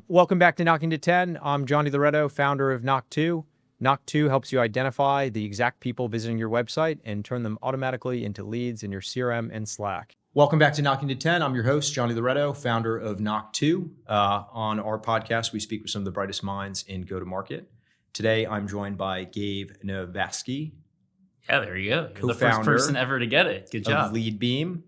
Welcome back to Knocking to 10. I'm John DiLoreto, founder of Knock2. Knock2 helps you identify the exact people visiting your website and turn them automatically into leads in your CRM and Slack. Welcome back to Knocking to 10. I'm your host, John DiLoreto, founder of Knock2. On our podcast, we speak with some of the brightest minds in go-to-market. Today, I'm joined by Gabe Naviasky. Yeah, there you go. You're the first person ever to get it. Good job. Leadbeam.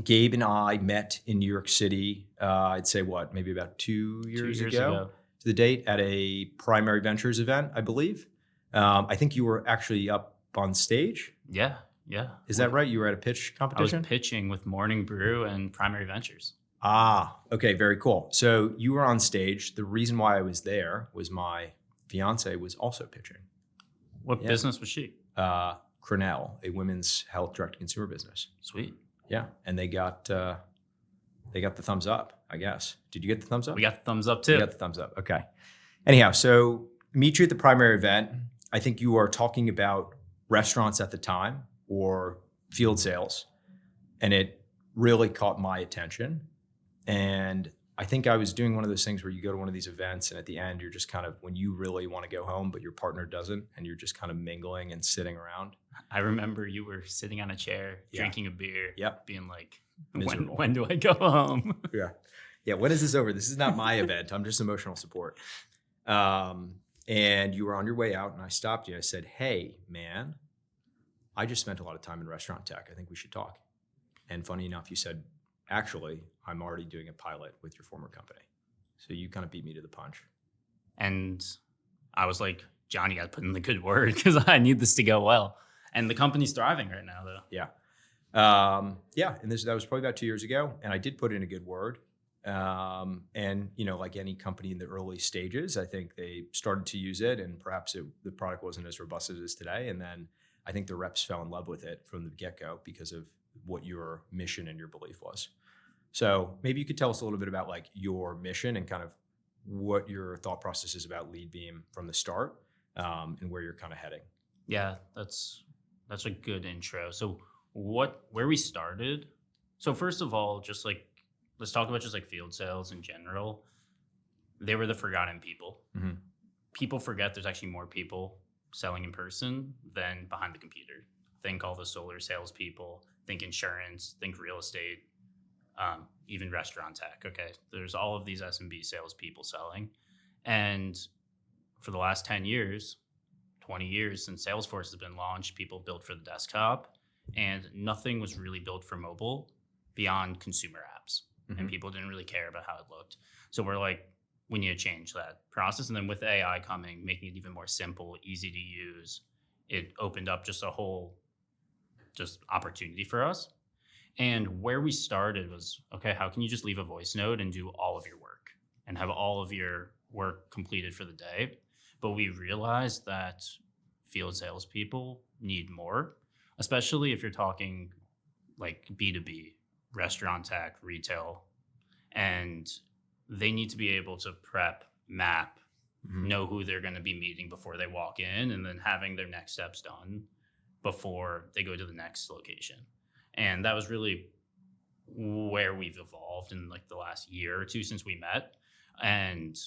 Gabe and I met in New York City, I'd say maybe about 2 years ago to the date at a Primary Ventures event, I believe. I think you were actually up on stage. Yeah. Is that right? You were at a pitch competition? I was pitching with Morning Brew and Primary Ventures. Okay, very cool. So you were on stage. The reason why I was there was my fiance was also pitching. What business was she? Crenell, a women's health direct-to-consumer business. Sweet. Yeah, and they got the thumbs up, I guess. Did you get the thumbs up? We got the thumbs up too. We got the thumbs up. Okay. Anyhow, so meet you at the primary event. I think you are talking about restaurants at the time or field sales, and it really caught my attention. And I think I was doing one of those things where you go to one of these events and at the end, you're just kind of, when you really want to go home, but your partner doesn't, and you're just kind of mingling and sitting around. I remember you were sitting on a chair, drinking a beer, being like, when do I go home? Yeah. When is this over? This is not my event. I'm just emotional support. And you were on your way out and I stopped you. I said, hey, man, I just spent a lot of time in restaurant tech. I think we should talk. And funny enough, you said, actually, I'm already doing a pilot with your former company. So you kind of beat me to the punch. And I was like, John, you got to put in the good word because I need this to go well. And the company's thriving right now, though. Yeah. And that was probably about 2 years ago. And I did put in a good word. And, like any company in the early stages, I think they started to use it and perhaps the product wasn't as robust as it is today. And then I think the reps fell in love with it from the get-go because of what your mission and your belief was. So maybe you could tell us a little bit about like your mission and kind of what your thought process is about Leadbeam from the start, and where you're kind of heading. Yeah, that's a good intro. So where we started. So first of all, let's talk about just like field sales in general. They were the forgotten people. Mm-hmm. People forget there's actually more people selling in person than behind the computer. Think all the solar salespeople, think insurance, think real estate, even restaurant tech. Okay, there's all of these SMB salespeople selling. And for the last 10 years, 20 years since Salesforce has been launched, people built for the desktop and nothing was really built for mobile beyond consumer apps. Mm-hmm. And people didn't really care about how it looked. So we're like, we need to change that process. And then with AI coming, making it even more simple, easy to use, it opened up just a whole opportunity for us. And where we started was, okay, how can you just leave a voice note and do all of your work and have all of your work completed for the day? But we realized that field salespeople need more, especially if you're talking like B2B, restaurant tech, retail, and they need to be able to prep, map, know who they're going to be meeting before they walk in, and then having their next steps done before they go to the next location. And that was really where we've evolved in like the last year or two since we met. And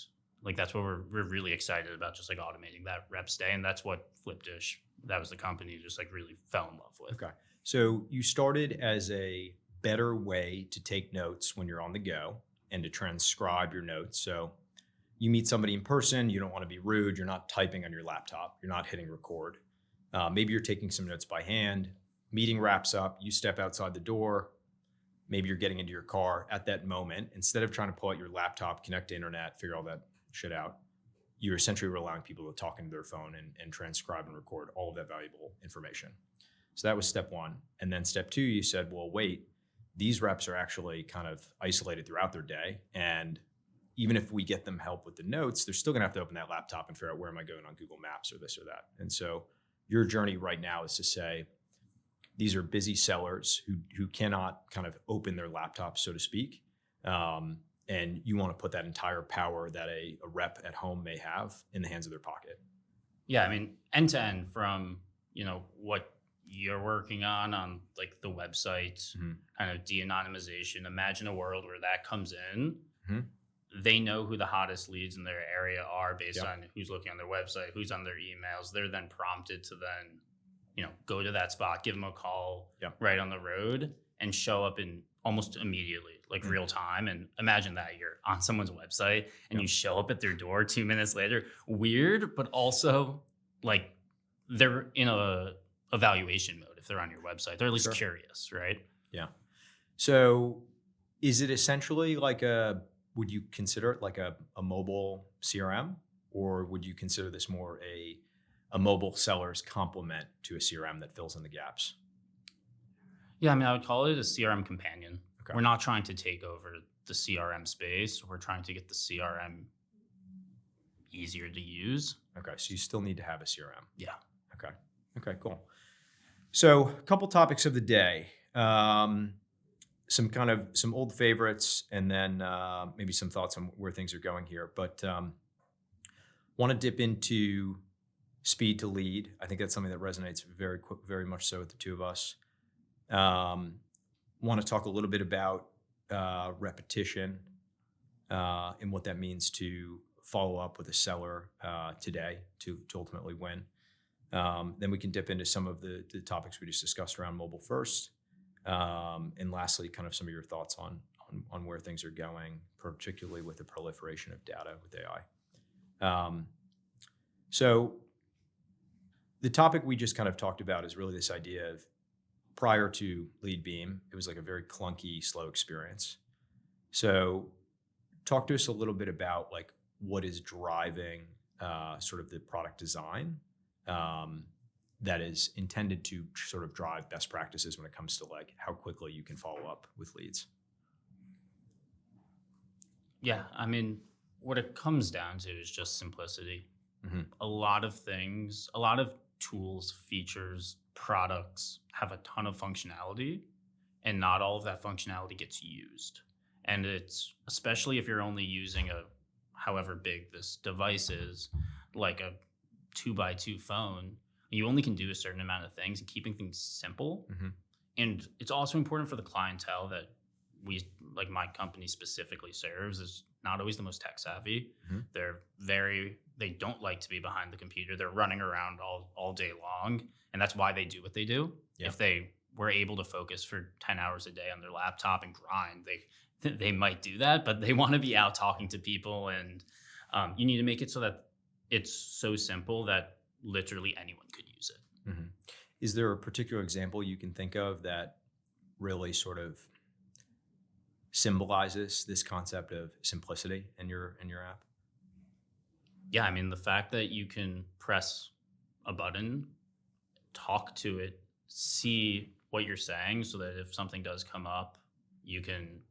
like, that's what we're really excited about, just like automating that rep stay. And that's what Flipdish, that was the company, just like really fell in love with. Okay. So you started as a better way to take notes when you're on the go and to transcribe your notes. So you meet somebody in person, you don't want to be rude. You're not typing on your laptop. You're not hitting record. Maybe you're taking some notes by hand. Meeting wraps up. You step outside the door. Maybe you're getting into your car at that moment. Instead of trying to pull out your laptop, connect to internet, figure all that shit out, you're essentially allowing people to talk into their phone and transcribe and record all of that valuable information. So that was step one. And then step two, you said, well, wait, these reps are actually kind of isolated throughout their day. And even if we get them help with the notes, they're still going to have to open that laptop and figure out where am I going on Google Maps or this or that. And so your journey right now is to say, these are busy sellers who cannot kind of open their laptop, so to speak. And you want to put that entire power that a rep at home may have in the hands of their pocket. Yeah, I mean, end to end from, what you're working on like the website, kind of de-anonymization. Imagine a world where that comes in they know who the hottest leads in their area are based Yep. on who's looking on their website, who's on their emails. They're then prompted to then, go to that spot, give them a call Yep. right on the road and show up in almost immediately, like real time. And imagine that you're on someone's website and Yep. you show up at their door 2 minutes later. Weird, but also like they're in a evaluation mode if they're on your website. They're at least Sure. curious, right? Yeah. So is it essentially like would you consider it like a mobile CRM, or would you consider this more a mobile seller's complement to a CRM that fills in the gaps? Yeah, I mean, I would call it a CRM companion. Okay. We're not trying to take over the CRM space. We're trying to get the CRM easier to use. Okay. So you still need to have a CRM. Yeah. Okay. Okay, cool. So a couple topics of the day. Some old favorites, and then maybe some thoughts on where things are going here. But want to dip into speed to lead. I think that's something that resonates very much so with the two of us. Want to talk a little bit about repetition and what that means to follow up with a seller today to ultimately win. Then we can dip into some of the topics we just discussed around mobile first. And lastly, kind of some of your thoughts on where things are going, particularly with the proliferation of data with AI. So the topic we just kind of talked about is really this idea of, prior to Leadbeam, it was like a very clunky, slow experience. So talk to us a little bit about like what is driving sort of the product design that is intended to sort of drive best practices when it comes to like how quickly you can follow up with leads. Yeah, I mean, what it comes down to is just simplicity. Mm-hmm. A lot of things, a lot of tools, features, products have a ton of functionality, and not all of that functionality gets used. And it's especially if you're only using however big this device is, like a 2x2 phone, you only can do a certain amount of things, and keeping things simple. Mm-hmm. And it's also important for the clientele that we, like my company specifically serves, is not always the most tech savvy. Mm-hmm. They don't like to be behind the computer. They're running around all day long. And that's why they do what they do. Yeah. If they were able to focus for 10 hours a day on their laptop and grind, they might do that, but they want to be out talking to people. And you need to make it so that it's so simple that literally anyone could use it. Mm-hmm. Is there a particular example you can think of that really sort of symbolizes this concept of simplicity in your app? Yeah, I mean, the fact that you can press a button, talk to it, see what you're saying, so that if something does come up, you can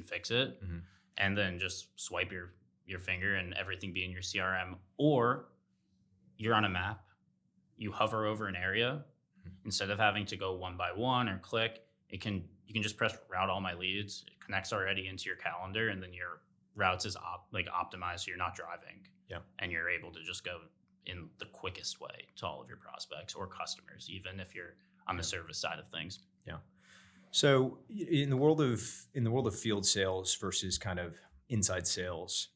fix it, Mm-hmm. and then just swipe your finger and everything be in your CRM. Or you're on a map, you hover over an area, instead of having to go one by one or click, you can just press route all my leads. It connects already into your calendar, and then your routes is optimized, so you're not driving. Yeah. And you're able to just go in the quickest way to all of your prospects or customers, even if you're on the service side of things. Yeah. So in the world of field sales versus kind of inside sales,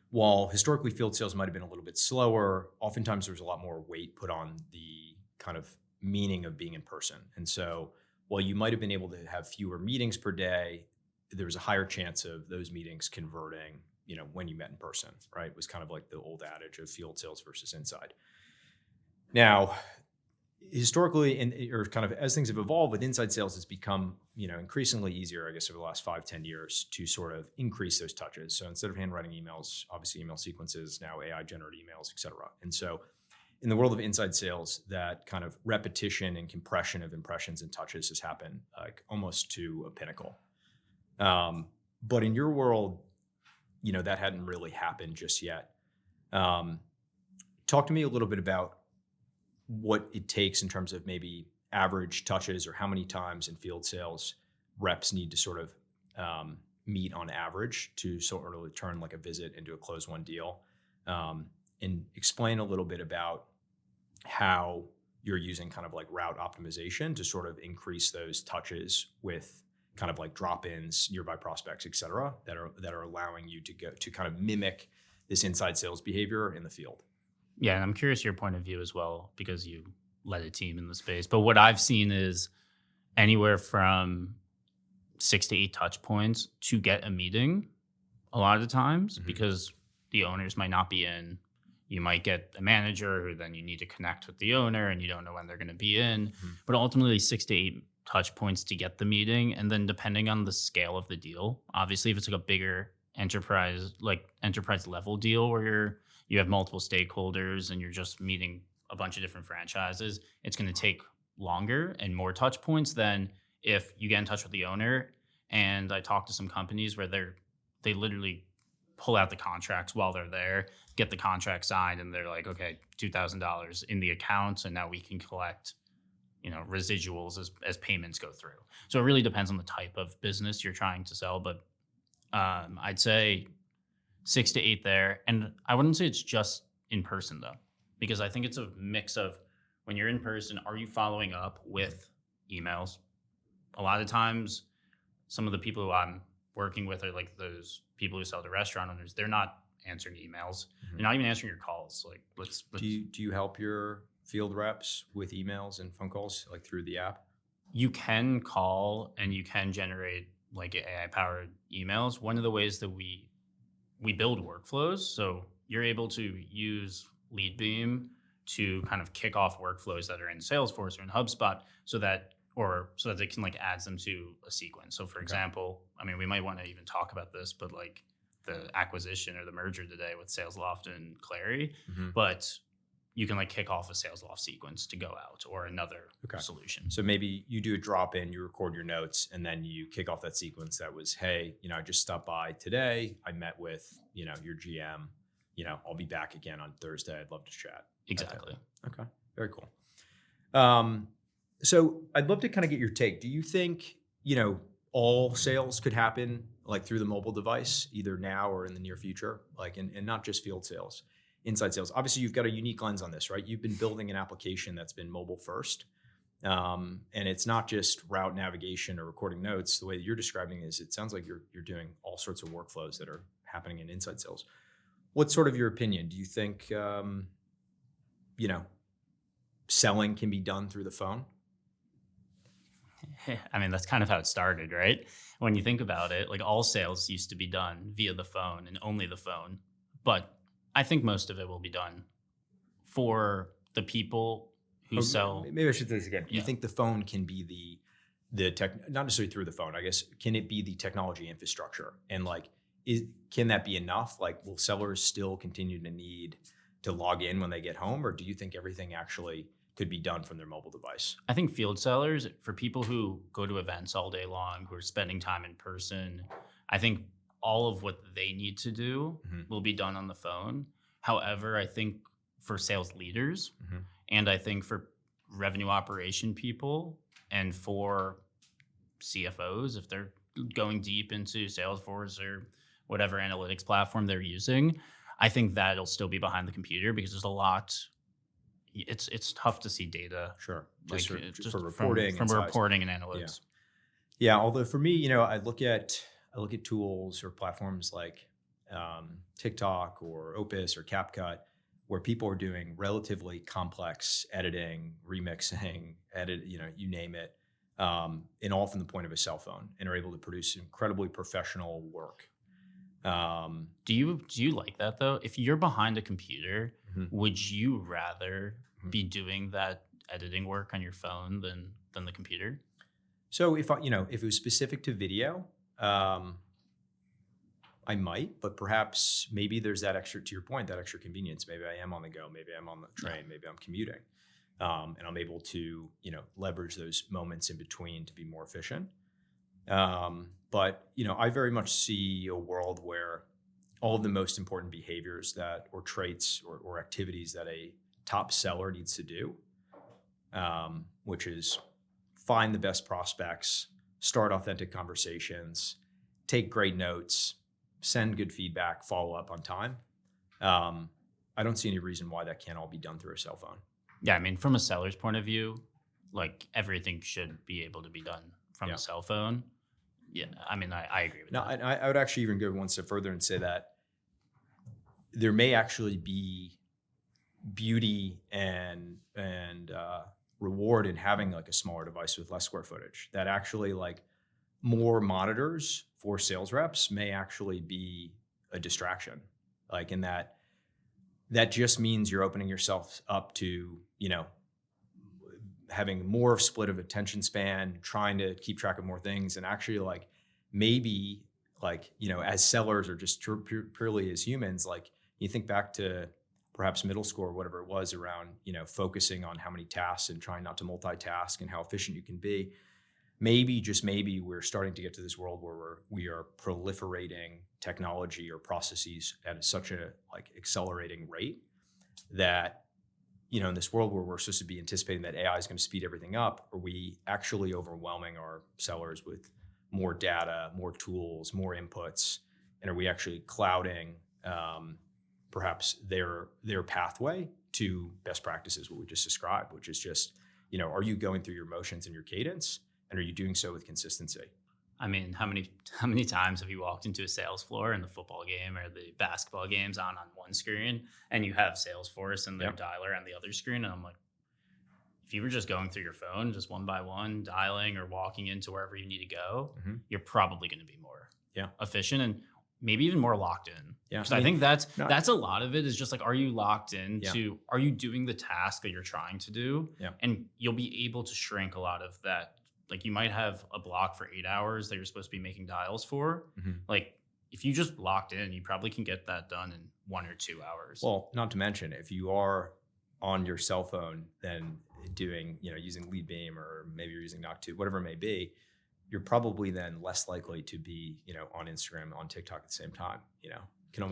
while historically field sales might have been a little bit slower, oftentimes there's a lot more weight put on the kind of meaning of being in person. And so while you might have been able to have fewer meetings per day, there was a higher chance of those meetings converting, when you met in person, right? It was kind of like the old adage of field sales versus inside. Now, historically, or kind of as things have evolved with inside sales, it's become, increasingly easier, I guess, over the last 5-10 years to sort of increase those touches. So instead of handwriting emails, obviously email sequences, now AI generated emails, et cetera. And so in the world of inside sales, that kind of repetition and compression of impressions and touches has happened like almost to a pinnacle. But in your world, that hadn't really happened just yet. Talk to me a little bit about what it takes in terms of maybe average touches, or how many times in field sales reps need to sort of meet on average to sort of turn like a visit into a close one deal. And explain a little bit about how you're using kind of like route optimization to sort of increase those touches with kind of like drop-ins, nearby prospects, et cetera, that are allowing you to go to kind of mimic this inside sales behavior in the field. Yeah, and I'm curious your point of view as well because you led a team in the space. But what I've seen is anywhere from 6 to 8 touch points to get a meeting a lot of the times because the owners might not be in. You might get a manager who then you need to connect with the owner and you don't know when they're going to be in. But ultimately 6 to 8 touch points to get the meeting. And then depending on the scale of the deal, obviously if it's like a bigger enterprise level deal where you have multiple stakeholders and you're just meeting a bunch of different franchises, it's going to take longer and more touch points than if you get in touch with the owner. And I talked to some companies where they literally pull out the contracts while they're there, get the contract signed, and they're like, okay, $2,000 in the account, and now we can collect, residuals as payments go through. So it really depends on the type of business you're trying to sell, but I'd say 6 to 8 there. And I wouldn't say it's just in person though, because I think it's a mix of when you're in person, are you following up with emails? A lot of times, some of the people who I'm working with are like those people who sell to restaurant owners. They're not answering emails. They're not even answering your calls. Like, let's Do you help your field reps with emails and phone calls like through the app? You can call and you can generate like AI powered emails. One of the ways that we build workflows, so you're able to use Leadbeam to kind of kick off workflows that are in Salesforce or in HubSpot so that they can like add them to a sequence. So for example, I mean, we might want to even talk about this, but like the acquisition or the merger today with SalesLoft and Clary, but you can like kick off a SalesLoft sequence to go out or another solution. So maybe you do a drop in, you record your notes, and then you kick off that sequence that was, hey, I just stopped by today. I met with, your GM, I'll be back again on Thursday. I'd love to chat. Exactly. Okay. Very cool. So I'd love to kind of get your take. Do you think, all sales could happen like through the mobile device, either now or in the near future, like, and not just field sales, inside sales? Obviously you've got a unique lens on this, right? You've been building an application that's been mobile first. And it's not just route navigation or recording notes. The way that you're describing is, it sounds like you're doing all sorts of workflows that are happening in inside sales. What's sort of your opinion? Do you think, selling can be done through the phone? I mean, that's kind of how it started, right? When you think about it, like all sales used to be done via the phone and only the phone. But I think most of it will be done for the people who sell. Maybe I should say this again. You think the phone can be the tech, not necessarily through the phone, I guess, can it be the technology infrastructure? And like, can that be enough? Like, will sellers still continue to need to log in when they get home? Or do you think everything actually could be done from their mobile device? I think field sellers, for people who go to events all day long, who are spending time in person, I think all of what they need to do will be done on the phone. However, I think for sales leaders and I think for revenue operation people and for CFOs, if they're going deep into Salesforce or whatever analytics platform they're using, I think that'll still be behind the computer because there's a lot. It's tough to see data. Sure. Just for reporting. From reporting and analytics. Yeah. Although for me, I look at tools or platforms like TikTok or Opus or CapCut, where people are doing relatively complex editing, remixing, you name it, and all from the point of a cell phone, and are able to produce incredibly professional work. Do you like that though? If you're behind a computer, would you rather be doing that editing work on your phone than the computer? So if it was specific to video, I might, but perhaps maybe there's that extra, to your point, that extra convenience. Maybe I am on the go. Maybe I'm on the train. Maybe I'm commuting, and I'm able to leverage those moments in between to be more efficient. But I very much see a world where all of the most important behaviors or traits or activities that a top seller needs to do, which is find the best prospects, start authentic conversations, take great notes, send good feedback, follow up on time. I don't see any reason why that can't all be done through a cell phone. Yeah, I mean, from a seller's point of view, like everything should be able to be done from a cell phone. Yeah, I mean, I agree with No, that. and I would actually even go one step further and say that there may actually be beauty and reward in having like a smaller device with less square footage. That actually like more monitors for sales reps may actually be a distraction. Like in that just means you're opening yourself up to, having more of split of attention span, trying to keep track of more things, and actually like maybe like as sellers or just purely as humans, like you think back to perhaps middle school or whatever it was around focusing on how many tasks and trying not to multitask and how efficient you can be. Maybe just maybe we're starting to get to this world where we are proliferating technology or processes at such a like accelerating rate that in this world where we're supposed to be anticipating that AI is going to speed everything up, are we actually overwhelming our sellers with more data, more tools, more inputs, and are we actually clouding perhaps their pathway to best practices, what we just described, which is just are you going through your motions and your cadence, and are you doing so with consistency? I mean, how many times have you walked into a sales floor in the football game or the basketball games on one screen, and you have Salesforce and their dialer on the other screen? And I'm like, if you were just going through your phone, just one by one, dialing or walking into wherever you need to go, you're probably going to be more efficient and maybe even more locked in. Yeah, because I think that's a lot of it is just like, are you locked in to, are you doing the task that you're trying to do? Yeah. And you'll be able to shrink a lot of that. Like you might have a block for 8 hours that you're supposed to be making dials for. Like if you just locked in, you probably can get that done in 1 or 2 hours. Well, not to mention if you are on your cell phone, then doing, using Leadbeam or maybe you're using Noctu, whatever it may be, you're probably then less likely to be, on Instagram, on TikTok at the same time. You can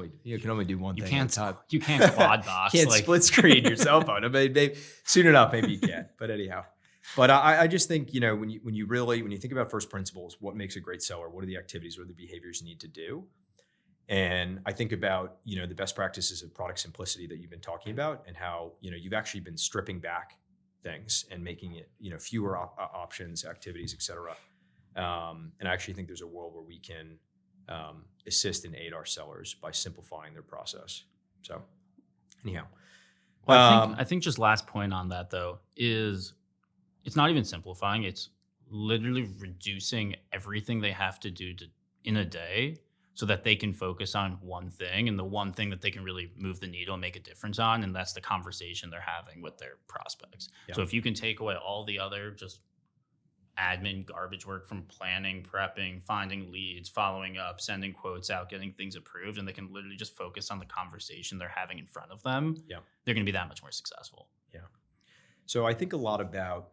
only do one thing at a time. You can't quad box. Can't split screen your cell phone. I mean, maybe, soon enough, maybe you can. But anyhow. But I just think, when you think about first principles, what makes a great seller? What are the activities? What are the behaviors you need to do? And I think about, the best practices of product simplicity that you've been talking about, and how, you've actually been stripping back things and making it, fewer options, activities, et cetera. And I actually think there's a world where we can assist and aid our sellers by simplifying their process. So anyhow. Well, I think just last point on that though is it's not even simplifying. It's literally reducing everything they have to do in a day so that they can focus on one thing, and the one thing that they can really move the needle and make a difference on. And that's the conversation they're having with their prospects. Yeah. So if you can take away all the other just admin garbage work from planning, prepping, finding leads, following up, sending quotes out, getting things approved, and they can literally just focus on the conversation they're having in front of them, they're going to be that much more successful. Yeah. So I think a lot about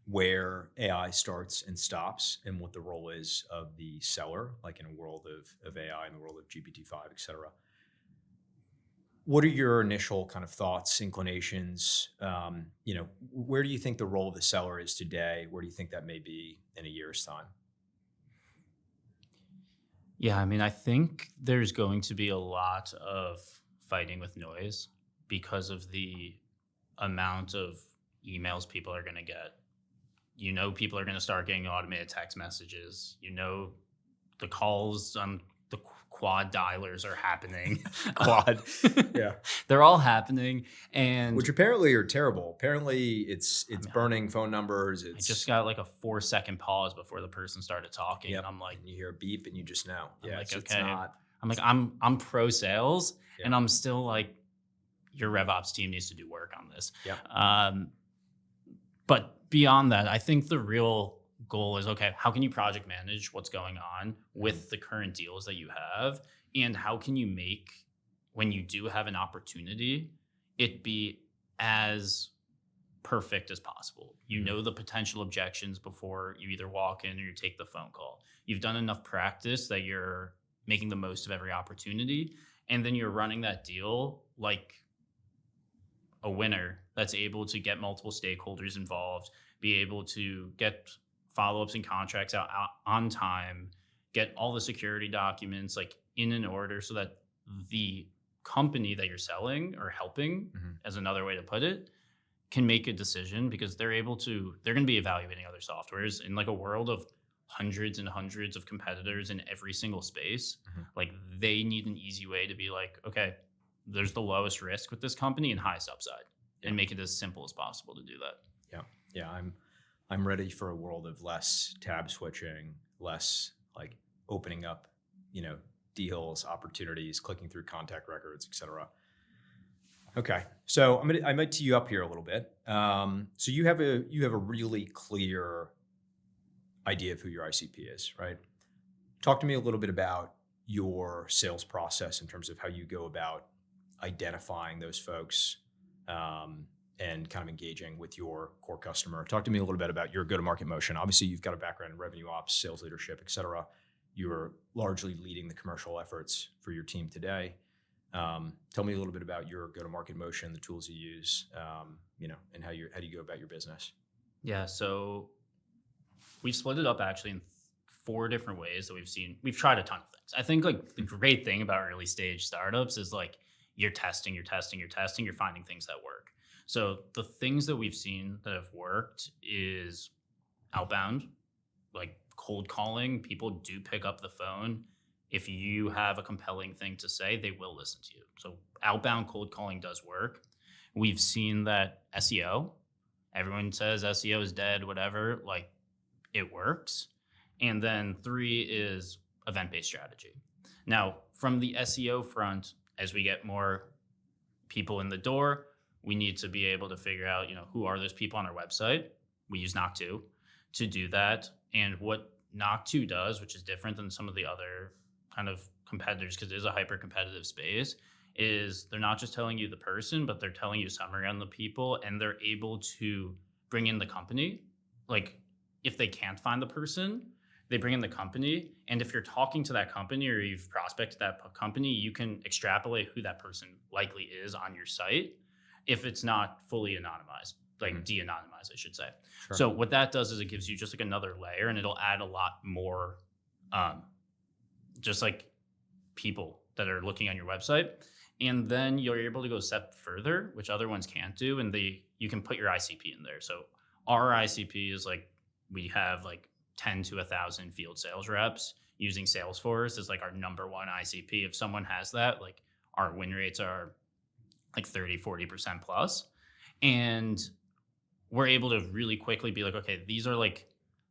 where AI starts and stops and what the role is of the seller, like in a world of AI, in the world of GPT-5, et cetera. What are your initial kind of thoughts, inclinations? Where do you think the role of the seller is today? Where do you think that may be in a year's time? Yeah, I mean, I think there's going to be a lot of fighting with noise because of the amount of emails people are going to get. People are going to start getting automated text messages. The calls on the quad dialers are happening. Quad. Yeah. They're all happening. And which apparently are terrible. Apparently it's burning phone numbers. I just got like a 4-second pause before the person started talking. Yep. And I'm like, and you hear a beep and you just know. I'm pro sales, and I'm still like, your RevOps team needs to do work on this. Yeah. But beyond that, I think the real goal is, okay, how can you project manage what's going on with the current deals that you have? And how can you make, when you do have an opportunity, it be as perfect as possible? You know the potential objections before you either walk in or you take the phone call. You've done enough practice that you're making the most of every opportunity. And then you're running that deal like a winner that's able to get multiple stakeholders involved, be able to get follow-ups and contracts out on time, get all the security documents like in an order so that the company that you're selling or helping, as another way to put it, can make a decision, because they're going to be evaluating other softwares in like a world of hundreds and hundreds of competitors in every single space. Mhm. Like they need an easy way to be like, okay, there's the lowest risk with this company and highest upside, Yeah. and make it as simple as possible to do that. Yeah, I'm ready for a world of less tab switching, less like opening up, deals, opportunities, clicking through contact records, et cetera. Okay, so I might tee you up here a little bit. So you have a really clear idea of who your ICP is, right? Talk to me a little bit about your sales process in terms of how you go about identifying those folks, and kind of engaging with your core customer. Talk to me a little bit about your go-to-market motion. Obviously, you've got a background in revenue ops, sales leadership, et cetera. You're largely leading the commercial efforts for your team today. Tell me a little bit about your go-to-market motion, the tools you use, and how do you go about your business? Yeah, so we've split it up actually in 4 different ways that we've tried a ton of things. I think like the great thing about early stage startups is like you're testing, you're finding things that work. So the things that we've seen that have worked is outbound, like cold calling. People do pick up the phone. If you have a compelling thing to say, they will listen to you. So outbound cold calling does work. We've seen that SEO, everyone says SEO is dead, whatever, like it works. And then 3 is event-based strategy. Now, from the SEO front, as we get more people in the door, we need to be able to figure out, who are those people on our website. We use Knock2 to do that. And what Knock2 does, which is different than some of the other kind of competitors, because it is a hyper-competitive space, is they're not just telling you the person, but they're telling you a summary on the people, and they're able to bring in the company. Like, if they can't find the person, they bring in the company. And if you're talking to that company or you've prospected that company, you can extrapolate who that person likely is on your site if it's not fully anonymized, like de-anonymized, I should say. Sure. So what that does is it gives you just like another layer, and it'll add a lot more just like people that are looking on your website. And then you're able to go a step further, which other ones can't do. And you can put your ICP in there. So our ICP is like, we have like 10 to 1,000 field sales reps using Salesforce as like our number one ICP. If someone has that, like our win rates are like 30-40% plus. And we're able to really quickly be like, okay, these are like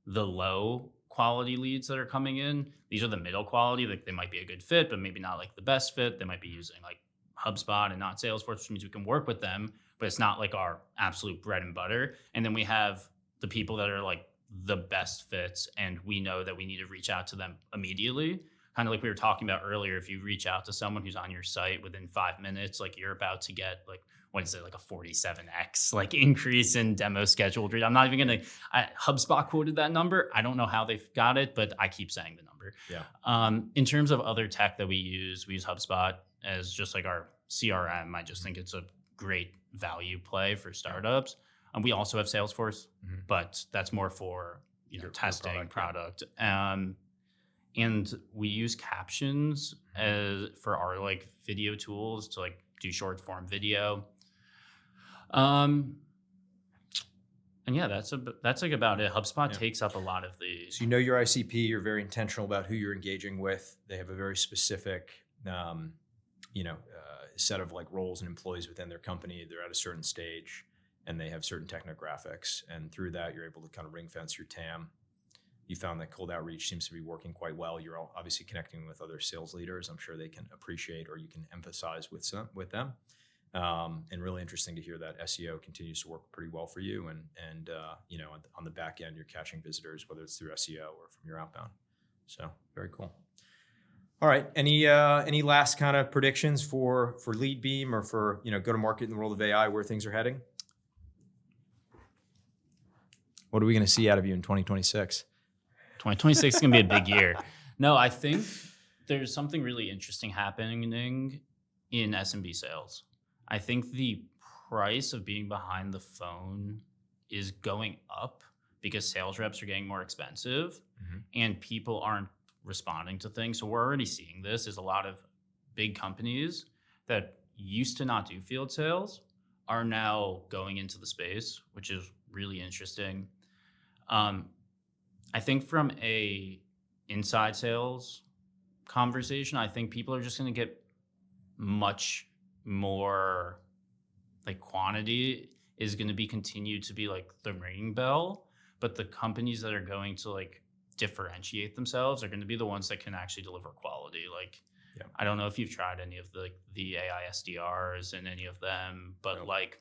the low quality leads that are coming in. These are the middle quality. Like they might be a good fit, but maybe not like the best fit. They might be using like HubSpot and not Salesforce, which means we can work with them, but it's not like our absolute bread and butter. And then we have the people that are like the best fits, and we know that we need to reach out to them immediately. Kind of like we were talking about earlier, if you reach out to someone who's on your site within 5 minutes, like you're about to get like, what is it, like a 47x like increase in demo scheduled read. I'm not even going to, HubSpot quoted that number. I don't know how they've got it, but I keep saying the number. Yeah. In terms of other tech that we use HubSpot as just like our CRM. I just think it's a great value play for startups. And we also have Salesforce, but that's more for testing product. And we use captions for our like video tools to like do short form video. And yeah, that's like about it. HubSpot takes up a lot of the. So your ICP, you're very intentional about who you're engaging with. They have a very specific, set of like roles and employees within their company. They're at a certain stage and they have certain technographics. And through that, you're able to kind of ring fence your TAM. You found that cold outreach seems to be working quite well. You're obviously connecting with other sales leaders. I'm sure they can appreciate, or you can emphasize with them. And really interesting to hear that SEO continues to work pretty well for you. And on the back end, you're catching visitors, whether it's through SEO or from your outbound. So very cool. All right. Any last kind of predictions for Leadbeam or for go to market in the world of AI, where things are heading? What are we going to see out of you in 2026? 2026 is going to be a big year. No, I think there's something really interesting happening in SMB sales. I think the price of being behind the phone is going up because sales reps are getting more expensive and people aren't responding to things. So we're already seeing this is a lot of big companies that used to not do field sales are now going into the space, which is really interesting. I think from a inside sales conversation, I think people are just going to get much more like quantity is going to be continued to be like the ringing bell, but the companies that are going to like differentiate themselves are going to be the ones that can actually deliver quality. Like, Yeah. I don't know if you've tried any of the like, the AI SDRs and any of them, but No. like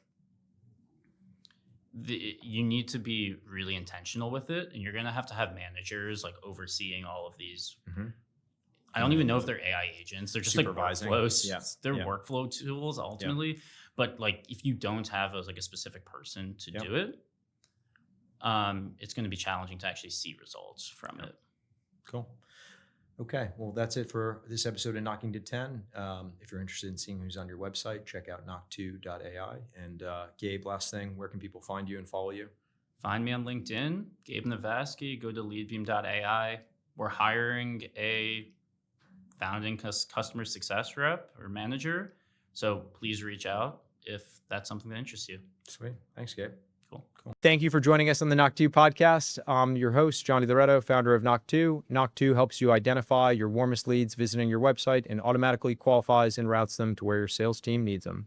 you need to be really intentional with it, and you're going to have managers like overseeing all of these. Mhm. I don't even know if they're AI agents. They're just like Supervising. workflows. Yeah. They're Yeah. workflow tools ultimately. But like if you don't have like a specific person to Yeah. do it, it's going to be challenging to actually see results from it. Cool. Okay. Well, that's it for this episode of Knocking to 10. If you're interested in seeing who's on your website, check out knock2.ai. And Gabe, last thing, where can people find you and follow you? Find me on LinkedIn, Gabe Naviasky. Go to leadbeam.ai. We're hiring a founding customer success rep or manager. So please reach out if that's something that interests you. Sweet. Thanks, Gabe. Cool. Thank you for joining us on the Knock2 podcast. I'm your host, John DiLoreto, founder of Knock2. Knock2 helps you identify your warmest leads visiting your website and automatically qualifies and routes them to where your sales team needs them.